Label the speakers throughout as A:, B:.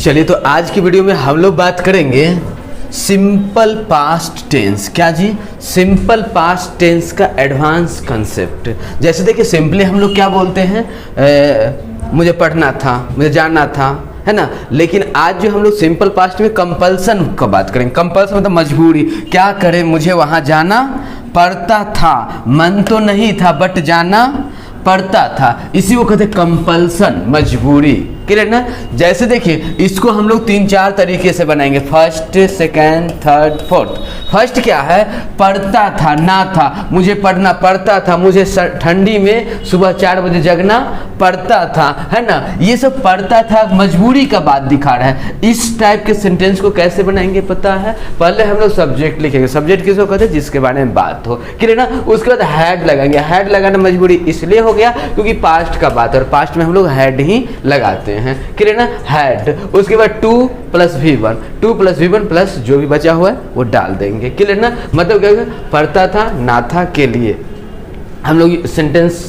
A: चलिए तो आज की वीडियो में हम लोग बात करेंगे सिंपल पास्ट टेंस। क्या जी? सिंपल पास्ट टेंस का एडवांस कंसेप्ट। जैसे देखिए सिंपली हम लोग क्या बोलते हैं, मुझे पढ़ना था, मुझे जानना था, है ना। लेकिन आज जो हम लोग सिंपल पास्ट में कंपल्सन का बात करेंगे। कंपल्सन मतलब मजबूरी। क्या करें, मुझे वहाँ जाना पड़ता था, मन तो नहीं था बट जाना पड़ता था। इसी को कहते कंपल्सन, मजबूरी। क्लियर ना। जैसे देखिए इसको हम लोग 3-4 तरीके से बनाएंगे, first, second, third, fourth. First क्या है, पढ़ता था, ना था, मुझे पढ़ना पड़ता था, मुझे ठंडी में सुबह 4 बजे जगना पड़ता था, है ना। ये सब पढ़ता था मजबूरी का बात दिखा रहा है। इस टाइप के सेंटेंस को कैसे बनाएंगे पता है? पहले हम लोग सब्जेक्ट लिखेंगे। सब्जेक्ट किसको कहते हैं? जिसके बारे में बात हो। क्लियर ना। उसके बाद हैड लगाएंगे। हैड लगाना मजबूरी इसलिए हो गया क्योंकि पास्ट का बात है और पास्ट में हम लोग हैड ही लगाते हैं। क्लियर ना। हैड। उसके बाद 2 + V1, 2 + V1 प्लस जो भी बचा हुआ है वो डाल देंगे। क्लियर ना। मतलब क्या, पढ़ता था, ना था के लिए हम लोग सेंटेंस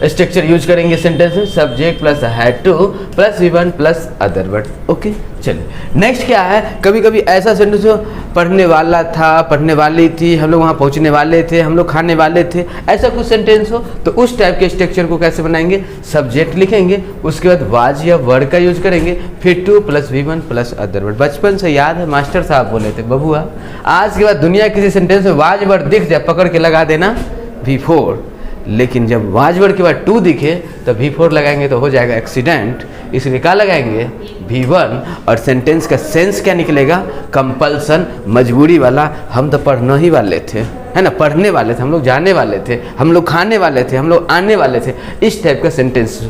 A: स्ट्रक्चर यूज करेंगे। सेंटेंस में subject plus had two plus V1 plus other word. Okay चलिए नेक्स्ट क्या है, कभी कभी ऐसा सेंटेंस हो, पढ़ने वाला था, पढ़ने वाली थी, हम लोग वहाँ पहुँचने वाले थे, हम लोग खाने वाले थे, ऐसा कुछ सेंटेंस हो तो उस टाइप के स्ट्रक्चर को कैसे बनाएंगे? सब्जेक्ट लिखेंगे, उसके बाद वाज या वर्ड का यूज करेंगे, फिर 2 + V1 प्लस अदर वर्ड। बचपन से याद है मास्टर साहब बोले थे, बबुआ आज के बाद दुनिया किसी सेंटेंस में वाज वर्ड दिख जाए पकड़ के लगा देना V4, लेकिन जब वाज वर्ड के बाद 2 दिखे तो V4 लगाएंगे तो हो जाएगा एक्सीडेंट। इसलिए क्या लगाएंगे? V1। और सेंटेंस का सेंस क्या निकलेगा? कंपल्सन, मजबूरी वाला। हम तो पढ़ने ही वाले थे, है ना, पढ़ने वाले थे, हम लोग जाने वाले थे, हम लोग खाने वाले थे, हम लोग आने वाले थे। इस टाइप का सेंटेंस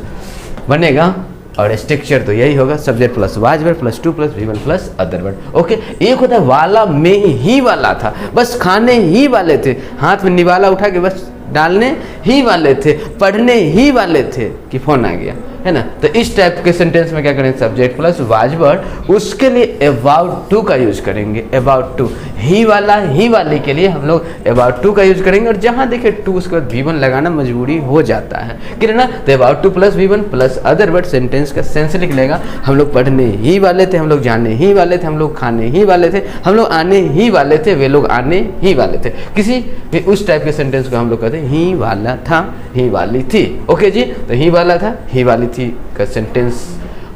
A: बनेगा और स्ट्रक्चर तो यही होगा, subject plus was word plus 2 + V1 plus other word. Okay. एक होता है वाला में ही वाला था, बस खाने ही वाले थे, हाथ में निवाला उठा के बस डालने ही वाले थे, पढ़ने ही वाले थे कि फोन आ गया, है ना। तो इस टाइप के सेंटेंस में क्या करेंगे? Subject plus was word. उसके लिए अबाउट टू का यूज करेंगे। अबाउट टू, ही वाला ही वाले के लिए हम लोग अबाउट टू का यूज करेंगे। और जहां देखे 2 उसके बाद V1 लगाना मजबूरी हो जाता है, क्लियर ना। तो about two plus V1 plus other word sentence का सेंस लिख लेगा। हम लोग पढ़ने ही वाले थे, हम लोग जाने ही वाले थे, हम लोग खाने ही वाले थे, हम लोग आने ही वाले थे, वे लोग आने ही वाले थे। किसी भी उस टाइप के सेंटेंस को हम लोग कहते हैं ही वाला था, ही वाली थी। ओके जी। तो ही वाला था, ही वाली थी का सेंटेंस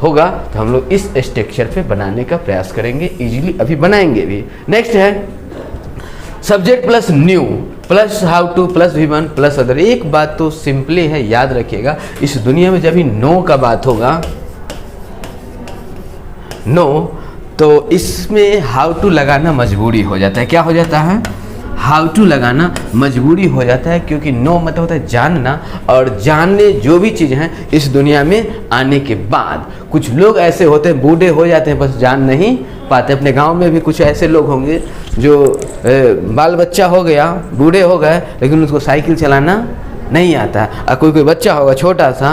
A: होगा तो हम लोग इस स्ट्रक्चर पे बनाने का प्रयास करेंगे, इजीली अभी बनाएंगे भी। नेक्स्ट है subject plus new plus how two plus V1 plus other. एक बात तो सिंपली है, याद रखिएगा, इस दुनिया में जब भी नो का बात होगा, नो, तो इसमें हाउ टू लगाना मजबूरी हो जाता है। क्या हो जाता है? हाउ टू लगाना मजबूरी हो जाता है, क्योंकि नो मतलब होता है जानना, और जानने जो भी चीज़ हैं इस दुनिया में आने के बाद। कुछ लोग ऐसे होते हैं, बूढ़े हो जाते हैं, बस जान नहीं पाते। अपने गांव में भी कुछ ऐसे लोग होंगे जो बाल बच्चा हो गया, बूढ़े हो गए, लेकिन उसको साइकिल चलाना नहीं आता। और कोई बच्चा होगा छोटा सा,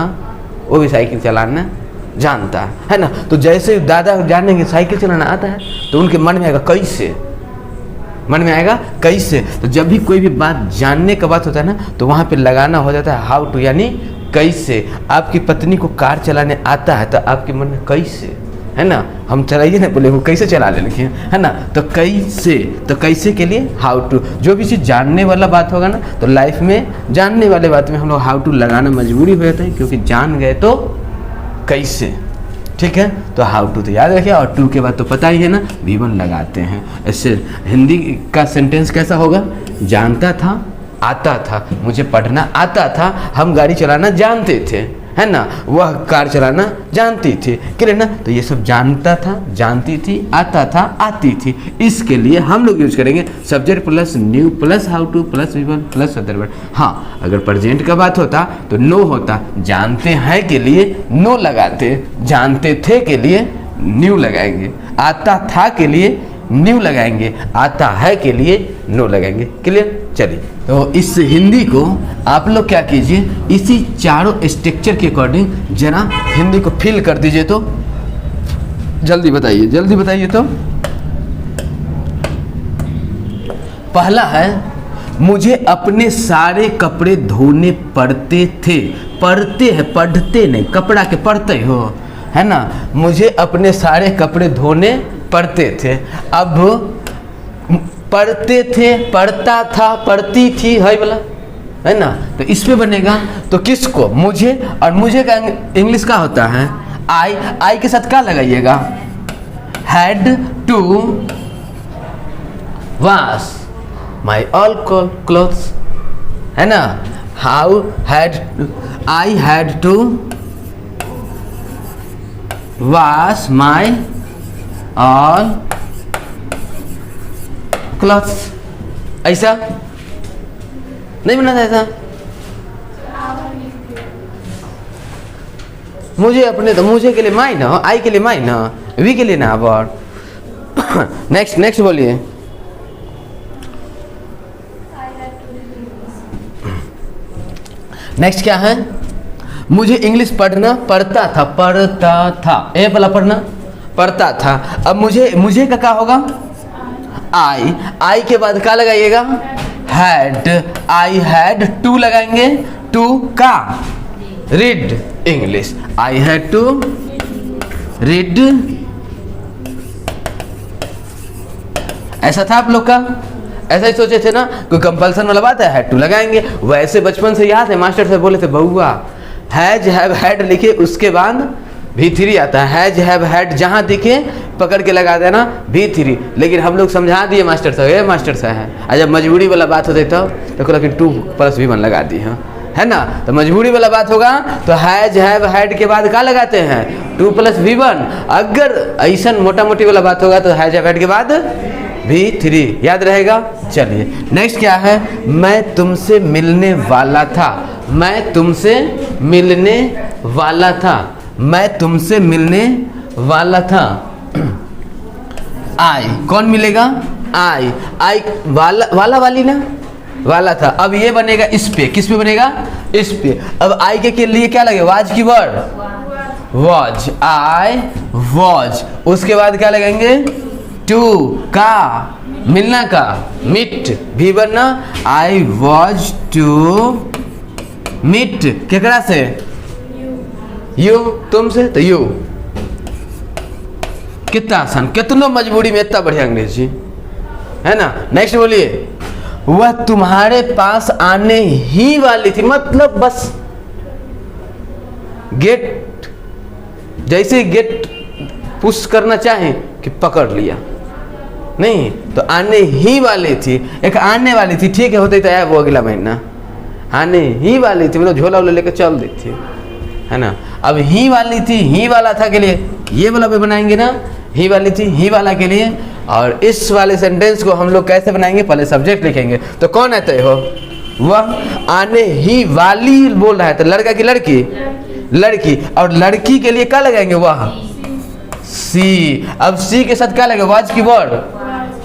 A: वो भी साइकिल चलाना जानता है ना। तो जैसे दादा जानेंगे साइकिल चलाना आता है तो उनके मन में आएगा कैसे, मन में आएगा कैसे। तो जब भी कोई भी बात जानने का बात होता है ना, तो वहाँ पे लगाना हो जाता है हाउ टू, यानी कैसे। आपकी पत्नी को कार चलाने आता है तो आपके मन में कैसे, है ना, हम चलाइए ना, बोले वो कैसे चला लेंगे, है ना। तो कैसे, तो कैसे के लिए हाउ टू। जो भी चीज़ जानने वाला बात होगा ना, तो लाइफ में जानने वाले बात में हम लोग हाउ टू लगाना मजबूरी हो जाता है, क्योंकि जान गए तो कैसे। ठीक है। तो हाउ टू तो याद रखिए, और 2 के बाद तो पता ही है ना, V1 लगाते हैं। ऐसे हिंदी का सेंटेंस कैसा होगा? जानता था, आता था, मुझे पढ़ना आता था, हम गाड़ी चलाना जानते थे, है ना, वह कार चलाना जानती थी, क्लियर ना। तो ये सब जानता था, जानती थी, आता था, आती थी। इसके लिए हम लोग यूज करेंगे subject plus new plus how two plus V1 plus other word. हाँ, अगर प्रेजेंट का बात होता तो नो होता, जानते हैं के लिए नो लगाते, जानते थे के लिए न्यू लगाएंगे, आता था के लिए न्यू लगाएंगे, आता है के लिए नो लगाएंगे। क्लियर। चलिए तो इस हिंदी को आप लोग क्या कीजिए, इसी चारों स्ट्रक्चर के अकॉर्डिंग जरा हिंदी को फिल कर दीजिए। तो जल्दी बताइए, जल्दी बताइए। तो पहला है, मुझे अपने सारे कपड़े धोने पड़ते थे। पढ़ते हैं, पढ़ते नहीं, कपड़ा के पढ़ते हो, है ना, मुझे अपने सारे कपड़े धोने पड़ते थे। अब पढ़ते थे, पढ़ता था, पढ़ती थी, है वाला, है ना, तो इस पे बनेगा। तो किसको, मुझे, और मुझे का इंग्लिश का होता है आई। आई के साथ क्या लगाइएगा, had to wash my all clothes, है ना। How had, I had to wash my all clothes, ऐसा नहीं बना था ऐसा। मुझे अपने, तो मुझे के लिए माई ना, आई के लिए माई ना, वी के लिए ना वर्ड। नेक्स्ट बोलिए। नेक्स्ट क्या है, मुझे इंग्लिश पढ़ना पड़ता था, पढ़ता था, ए वाला पढ़ना पड़ता था। अब मुझे का क्या होगा, आई के बाद क्या लगाइएगा, हैड, आई हैड टू लगाएंगे, टू का read English, I had to read. ऐसा था आप लोग का, ऐसा ही सोचे थे ना, कोई कंपल्सन वाला बात है, हैड टू लगाएंगे। वैसे बचपन से याद है, मास्टर साहब बोले थे बउआ हैज हैव हैड लिखे, उसके बाद V3 आता है, हैज हैव हैड जहाँ दिखे पकड़ के लगा देना V3। लेकिन हम लोग समझा दिए मास्टर साहब, ये मास्टर साहब है, जब मजबूरी वाला बात होती तो लेकिन 2+V1 लगा दी है ना। तो मजबूरी वाला बात होगा तो हैज हैव हैड के बाद क्या लगाते हैं, 2+V1। अगर ऐसा मोटा मोटी वाला बात होगा तो हैज हैव हैड के बाद V3, याद रहेगा। चलिए नेक्स्ट क्या है, मैं तुमसे मिलने वाला था, मैं तुमसे मिलने वाला था, मैं तुमसे मिलने वाला था। आई कौन मिलेगा, आई वाला वाली ना, वाला था। अब ये बनेगा इस पे, किस पे बनेगा, इस पे। अब आई के लिए क्या लगे, वाज की वर्ड, वॉज, आई वॉज। उसके बाद क्या लगाएंगे, टू का मिलना का, मीट भी बनना, आई वॉज टू मीट केकरा से, यू, तुमसे, तो यू। कितना आसान, कितना मजबूरी में इतना बढ़िया अंग्रेजी, है ना। नेक्स्ट बोलिए, वह तुम्हारे पास आने ही वाली थी, मतलब बस गेट, जैसे गेट पुश करना चाहे कि पकड़ लिया, नहीं तो आने ही वाली थी। एक आने वाली थी, ठीक है, होते तो वो अगला महीना, आने ही वाली थी मतलब झोला वोला लेकर चल दी थी, है ना। अब ही वाली थी, ही वाला था के लिए ये वाला पे बनाएंगे ना, ही वाली थी, ही वाला के लिए। और इस वाले सेंटेंस को हम लोग कैसे बनाएंगे, पहले सब्जेक्ट लिखेंगे। तो कौन है तय हो, वह आने ही वाली बोल रहा है, तो लड़का की लड़की, लड़की। और लड़की के लिए क्या लगाएंगे, वह, सी। अब सी के साथ क्या लगेगा, वाज की वर्ड,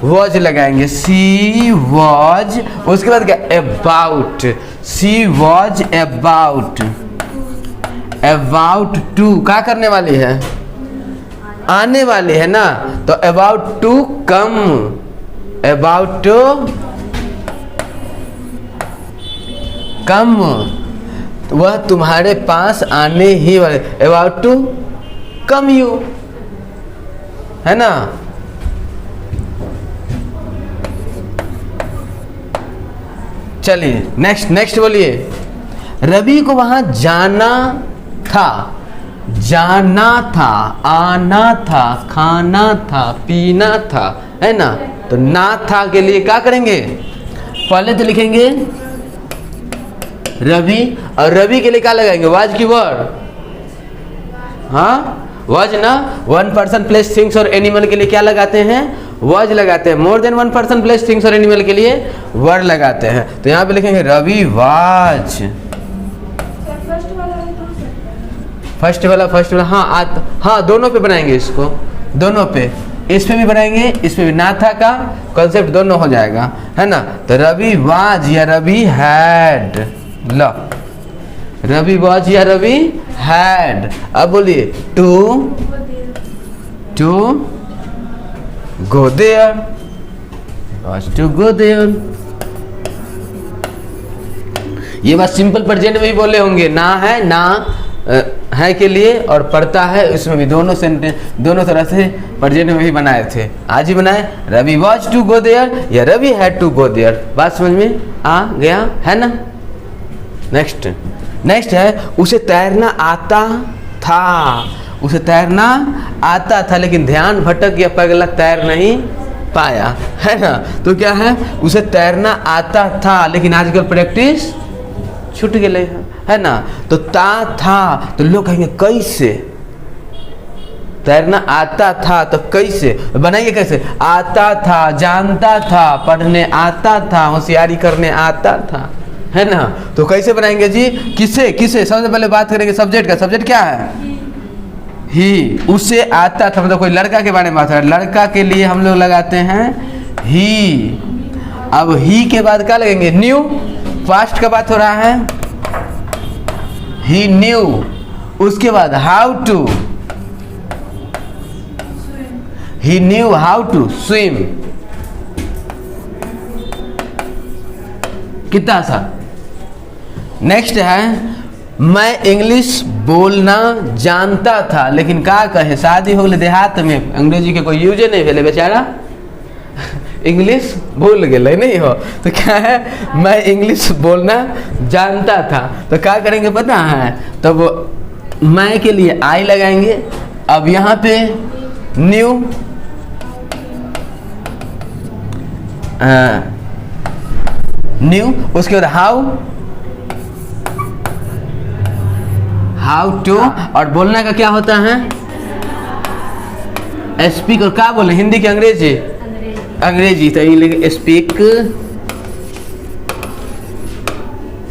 A: वॉज लगाएंगे, सी वॉज। उसके बाद क्या, about, she was about, about to क्या करने वाली है, आने वाली है ना, तो about to come, about to come. वह तुम्हारे पास आने ही वाले, अबाउट टू कम यू, है ना। चलिए नेक्स्ट बोलिए, रवि को वहां जाना था, जाना था, आना था, खाना था, पीना था, है ना। तो ना था के लिए क्या करेंगे, पहले तो लिखेंगे रवि, और रवि के लिए क्या लगाएंगे, वाज की वर्ड, हाँ वाज ना। 1 पर्सन प्लेस थिंग्स और एनिमल के लिए क्या लगाते हैं, वाज लगाते हैं। More than 1 person place things और एनिमल के लिए वर्ड लगाते हैं। तो यहाँ पे लिखेंगे रवि वाज, फर्स्ट वाला हाँ दोनों पे बनाएंगे इसको, दोनों पे, इस पे भी बनाएंगे, इस पे भी। ना था का कॉन्सेप्ट दोनों हो जाएगा, है ना। तो रवि वाज या रवि हैड, लो रवि वाज या रवि हैड। अब बोलिए to go there, was to go there. ये बात सिंपल प्रेजेंट में भी बोले होंगे, ना है ना है के लिए और पढ़ता है, इसमें भी दोनों सेंटेंस दोनों तरह से प्रेजेंट में भी बनाए थे। आज ही बनाए, Ravi was to go there या Ravi had to go there. बात समझ में आ गया है ना। नेक्स्ट है उसे तैरना आता था। उसे तैरना आता था लेकिन ध्यान भटक गया, पगला तैर नहीं पाया, है ना। तो क्या है, उसे तैरना आता था लेकिन आजकल प्रैक्टिस छूट गए, है ना। तो था तो लोग कहेंगे कैसे, तैरना आता था तो कैसे बनाइए, कैसे आता था, जानता था, पढ़ने आता था, होशियारी करने आता था, है ना। तो कैसे बनाएंगे जी, किसे किसे। सबसे पहले बात करेंगे सब्जेक्ट का। सब्जेक्ट क्या है, ही। उसे आता था मतलब कोई लड़का के बारे में बात है, लड़का के लिए हम लोग लगाते हैं ही। अब ही के बाद क्या लगेंगे, न्यू। पास्ट का बात हो रहा है, ही न्यू। उसके बाद how to, he knew how to swim. कितना सा। नेक्स्ट है मैं इंग्लिश बोलना जानता था लेकिन का कहे, शादी हो गई देहात में, अंग्रेजी के कोई यूज नहीं भेले बेचारा, इंग्लिश भूल गए नहीं हो। तो क्या है, मैं इंग्लिश बोलना जानता था। तो क्या करेंगे पता है, तो वो मैं के लिए आई लगाएंगे। अब यहाँ पे न्यू न्यू, उसके बाद हाउ टू, और बोलने का क्या होता है, स्पीक। और क्या बोले, हिंदी की अंग्रेजी, अंग्रेजी तो स्पीक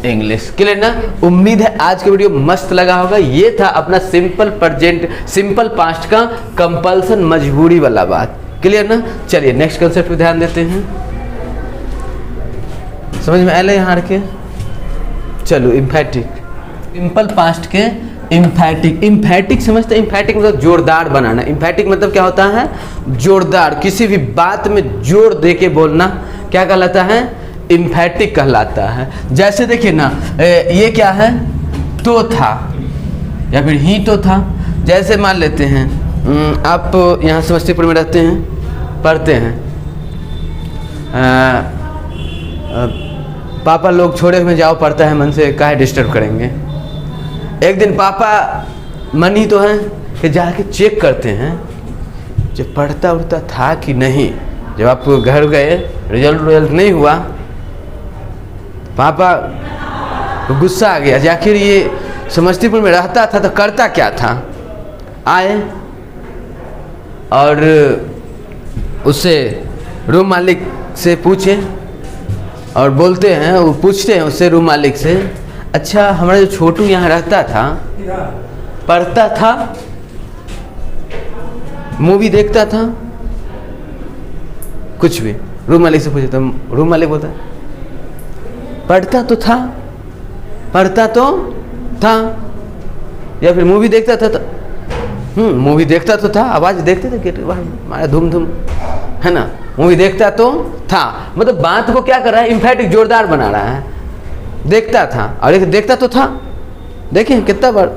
A: इंग्लिश। क्लियर ना। उम्मीद है आज का वीडियो मस्त लगा होगा। ये था अपना सिंपल प्रेजेंट, सिंपल पास्ट का कंपल्सन, मजबूरी वाला बात। क्लियर ना। चलिए नेक्स्ट कंसेप्ट पे ध्यान देते हैं। समझ में आए यहाँ के। चलो इम्फैटिक, सिंपल पास्ट के इम्फैटिक। इम्फैटिक समझते हैं, इम्फैटिक मतलब जोरदार बनाना। इम्फैटिक मतलब क्या होता है, जोरदार, किसी भी बात में जोर दे के बोलना क्या कहलाता है, इम्फैटिक कहलाता है। जैसे देखिए ना, ये क्या है, तो था या फिर ही तो था। जैसे मान लेते हैं आप यहाँ समस्तीपुर में रहते हैं, पढ़ते हैं, पापा लोग छोड़े हुए जाओ पढ़ता है मन से, काहे डिस्टर्ब करेंगे। एक दिन पापा मन ही तो है कि जाके चेक करते हैं जब पढ़ता उड़ता था कि नहीं। जब आप घर गए, रिजल्ट नहीं हुआ, पापा को गुस्सा आ गया, आखिर ये समस्तीपुर में रहता था तो करता क्या था। आए और उससे रूम मालिक से पूछे और बोलते हैं, वो पूछते हैं उससे रूम मालिक से, अच्छा हमारा जो छोटू यहाँ रहता था, पढ़ता था, मूवी देखता था, कुछ भी। रूम मालिक से पूछे तो रूम मालिक बोलता पढ़ता तो था, पढ़ता तो था, या फिर मूवी देखता था तो मूवी देखता तो था, आवाज देखते थे गेट मारा धूम धूम, है ना। मूवी देखता तो था मतलब बात को क्या कर रहा है, इम्फैटिक, जोरदार बना रहा है। देखता था और एक देखता तो था, देखिए कितना बार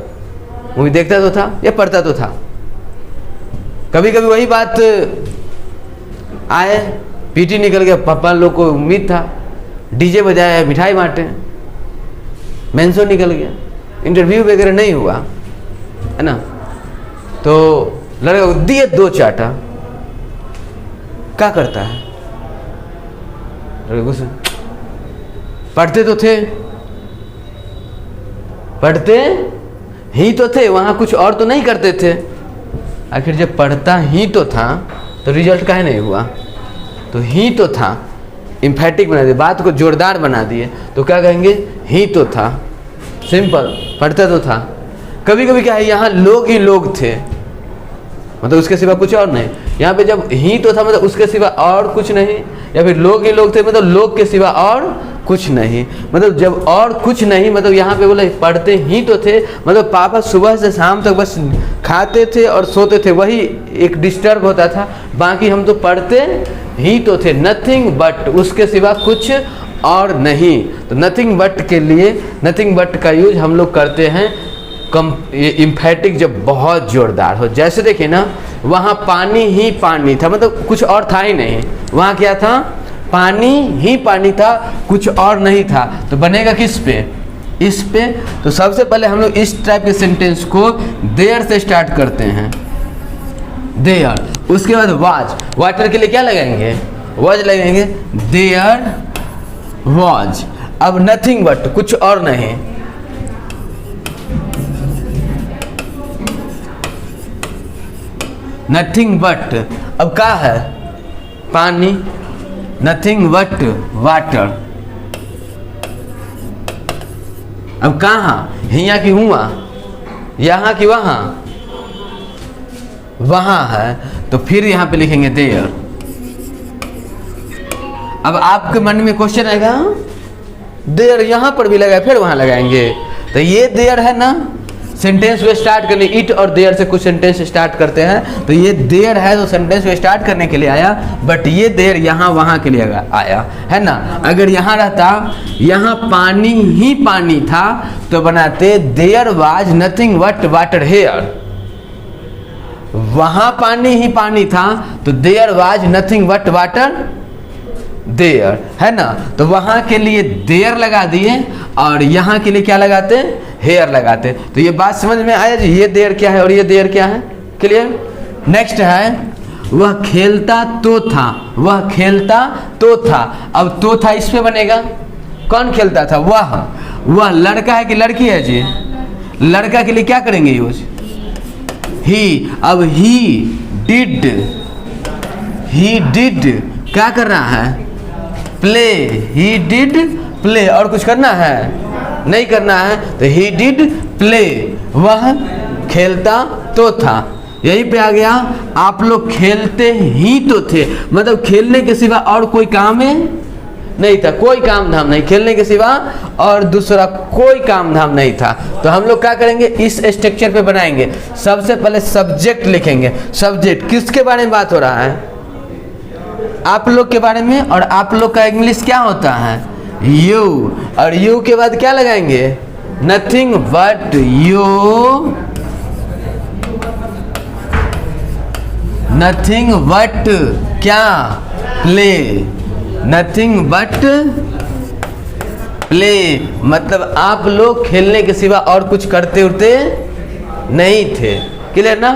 A: मूवी देखता तो था या पढ़ता तो था। कभी कभी वही बात आए, पीटी निकल गया, पापा लोग को उम्मीद था डीजे बजाया, मिठाई बांटे, मेंसो निकल गया, इंटरव्यू वगैरह नहीं हुआ, है ना। तो लड़का को दिए 2 चाटा, क्या करता है, लड़के को पढ़ते तो थे, पढ़ते ही तो थे, वहां कुछ और तो नहीं करते थे। आखिर जब पढ़ता ही तो था तो रिजल्ट काहे नहीं हुआ, तो ही तो था, इम्फैटिक बना दिए, बात को जोरदार बना दिए, तो क्या कहेंगे, ही तो था। सिंपल, पढ़ता तो था। कभी कभी क्या है, यहाँ लोग ही लोग थे, मतलब उसके सिवा कुछ और नहीं। यहाँ पे जब ही तो था मतलब उसके सिवा और कुछ नहीं, या फिर लोग ही लोग थे मतलब लोग के सिवा और कुछ नहीं। मतलब जब और कुछ नहीं मतलब यहाँ पे बोले पढ़ते ही तो थे, मतलब पापा सुबह से शाम तक बस खाते थे और सोते थे, वही एक डिस्टर्ब होता था, बाकी हम तो पढ़ते ही तो थे, नथिंग बट, उसके सिवा कुछ और नहीं। तो नथिंग बट के लिए, नथिंग बट का यूज हम लोग करते हैं इम्फेटिक जब बहुत जोरदार हो, जैसे देखिए ना वहाँ पानी ही पानी था, मतलब कुछ और था ही नहीं, वहाँ क्या था, पानी ही पानी था, कुछ और नहीं था, तो बनेगा किस पे, इस पे। तो सबसे पहले हम लोग इस टाइप के सेंटेंस को देयर से स्टार्ट करते हैं, देयर। उसके बाद वाज, वाटर के लिए क्या लगाएंगे, वाज लगाएंगे, देयर वाज। अब नथिंग बट, कुछ और नहीं, नथिंग बट, अब क्या है, पानी, नथिंग बट वाटर। अब कहाँ, हिया की हुआ, यहाँ की वहाँ, वहाँ है, तो फिर यहाँ पे लिखेंगे देयर। अब आपके मन में क्वेश्चन आएगा, देयर यहाँ पर भी लगाए फिर वहाँ लगाएंगे, तो ये देयर है ना, सेंटेंस को स्टार्ट करने, इट और देयर से कुछ सेंटेंस स्टार्ट करते हैं, तो ये देयर है तो सेंटेंस को स्टार्ट करने के लिए आया, बट ये देयर यहाँ वहाँ के लिए आया है ना। अगर यहाँ रहता, यहाँ पानी ही पानी था, तो बनाते there was nothing but water here. वहाँ पानी ही पानी था, तो there was nothing but water there, है ना। तो वहाँ के लिए देयर लगा दिए और यहाँ के लिए क्या लगाते, हेयर लगाते। तो ये बात समझ में आया जी, ये देयर क्या है और ये देयर क्या है, क्लियर। नेक्स्ट है, वह खेलता तो था, वह खेलता तो था। अब तो था इस पे बनेगा, कौन खेलता था, वह लड़का है कि लड़की है जी, लड़का के लिए क्या करेंगे यूज, ही। अब ही डिड क्या कर रहा है, प्ले, ही डिड प्ले, और कुछ करना है नहीं करना है, तो ही डिड प्ले, वह खेलता तो था। यहीं पे आ गया, आप लोग खेलते ही तो थे, मतलब खेलने के सिवा और कोई काम है नहीं था, कोई काम धाम नहीं, खेलने के सिवा और दूसरा कोई काम धाम नहीं था। तो हम लोग क्या करेंगे, इस स्ट्रक्चर पे बनाएंगे। सबसे पहले सब्जेक्ट लिखेंगे, सब्जेक्ट किसके बारे में बात हो रहा है, आप लोग के बारे में, और आप लोग का इंग्लिश क्या होता है, यू, और यू के बाद क्या लगाएंगे, nothing but you, nothing but क्या, प्ले, नथिंग बट प्ले, मतलब आप लोग खेलने के सिवा और कुछ करते उरते नहीं थे, क्लियर ना।